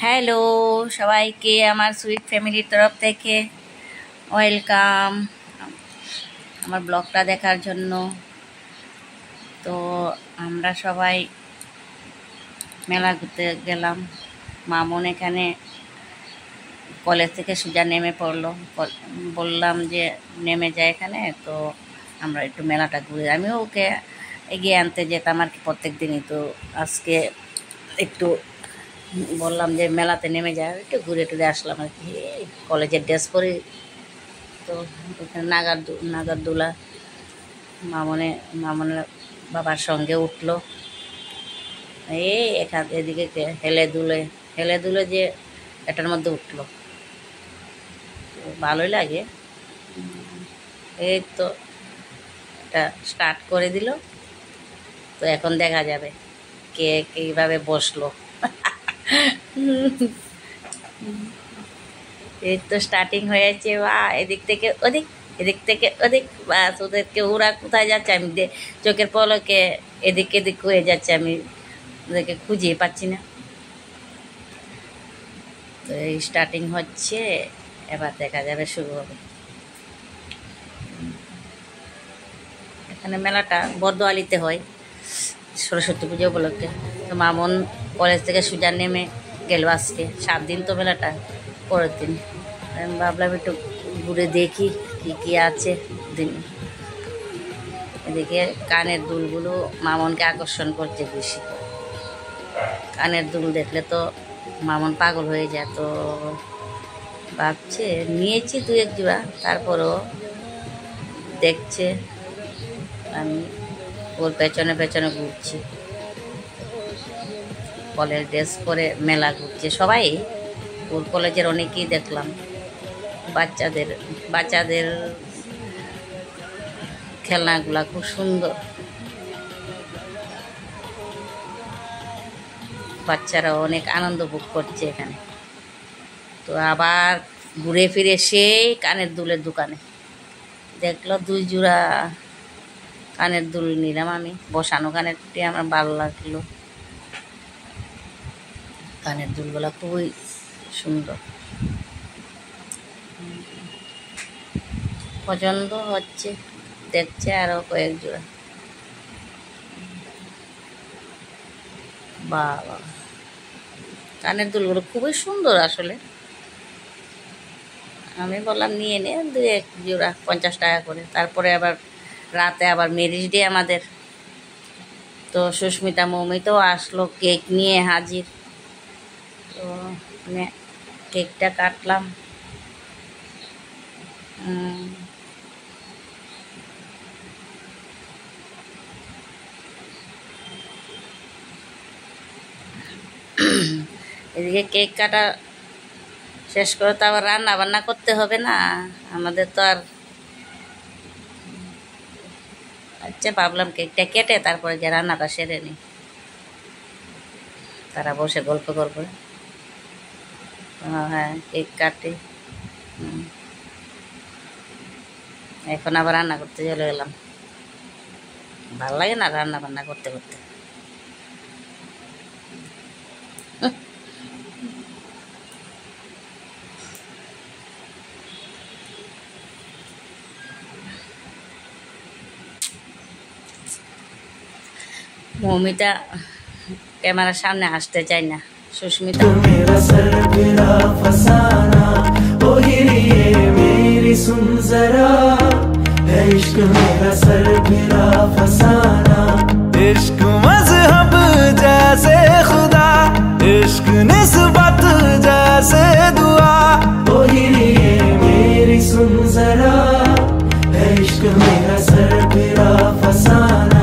Hello সবাইকে আমার sweet ফ্যামিলির তরফ থেকে ওয়েলকাম আমার ব্লগটা দেখার জন্য। তো আমরা সবাই মেলা ঘুরতে গেলাম। মামুন এখানে কলেজ থেকে সোজা নেমে পড়লো, বললাম যে নেমে যায় এখানে, তো আমরা একটু মেলাটা ঘুরে, আমিও ওকে এগিয়ে আনতে যেতাম আর কি প্রত্যেক দিনই। তো আজকে একটু বললাম যে মেলাতে নেমে যায়, একটু ঘুরে টুরে আসলাম আর কি। কলেজের ড্রেস পরে তো ওখানে নাগরদোলা মামনের বাবার সঙ্গে উঠলো। এদিকে হেলে দুলে যে এটার মধ্যে উঠলো, ভালোই লাগে। এই তো এটা স্টার্ট করে দিল, তো এখন দেখা যাবে কে কীভাবে বসলো। এই তো স্টার্টিং হয়েছে, বা এদিক থেকে ওদিক, বাস ওদেরকে ওরা কোথায় যাচ্ছে আমি চোখের পলকে এদিক হয়ে যাচ্ছে, আমি ওদেরকে খুঁজে পাচ্ছি না। তো এই স্টার্টিং হচ্ছে, এবার দেখা যাবে শুরু হবে। এখানে মেলাটা বর্দোয়ালিতে হয় সরস্বতী পুজো উপলক্ষে। তো মামুন কলেজ থেকে সোজা নেমে গেল আজকে, 7 দিন তো মেলাটা, পরের দিন আমি ভাবলাম একটু ঘুরে দেখি কি আছে দিন। এদিকে কানের দুলগুলো মামুনকে আকর্ষণ করছে বেশি। কানের দুল দেখলে তো মামুন পাগল হয়ে যায়, তো ভাবছে নিয়েছি 2-1 জোড়া, তারপরও দেখছে, আমি ওর পেছনে ঘুরছি। কলেজ ড্রেস পরে মেলা ঘুরছে সবাই, ওর কলেজের অনেকেই দেখলাম। বাচ্চাদের খেলনাগুলা খুব সুন্দর, বাচ্চারা অনেক আনন্দ ভোগ করছে এখানে। তো আবার ঘুরে ফিরে সেই কানের দুলের দোকানে দেখলো 2 জোড়া কানের দুল নিলাম আমি। বসানো কানেরটি আমার ভালো লাগলো, কানের দুলগুলা খুবই সুন্দর, পছন্দ হচ্ছে, দেখছে আরো কয়েক জোড়া। বাবা, কানের দুলগুলো খুবই সুন্দর আসলে। আমি বললাম নিয়ে নে 2-1 জোড়া, 50 টাকা করে। তারপরে আবার রাতে আবার ম্যারেজ ডে আমাদের, তো সুস্মিতা মৌমিতাও আসলো, কেক নিয়ে হাজির। তো কেকটা কাটলাম। এদিকে কেক কাটা শেষ করে তো আবার রান্না বান্না করতে হবে না আমাদের তো আর। আচ্ছা, ভাবলাম কেকটা কেটে তারপরে যে রান্নাটা সেরে নিই, তারা বসে গল্প করবে। হ্যাঁ, কেক কাটি, এখন আবার রান্না করতে চলে গেলাম। ভালো লাগে না রান্না বান্না করতে করতে। মৌমিতা ক্যামেরার সামনে আসতে চায় না, সুস্মিতা मेरा सर फिरा फसाना, ओ हिरिए मेरी सुन जरा, है इश्क मेरा सर फिरा फसाना। इश्क मजहब जैसे खुदा, इश्क निस्बत जैसे दुआ, ओ हिरिए मेरी सुन जरा, है इश्क मेरा सर फिरा फसाना।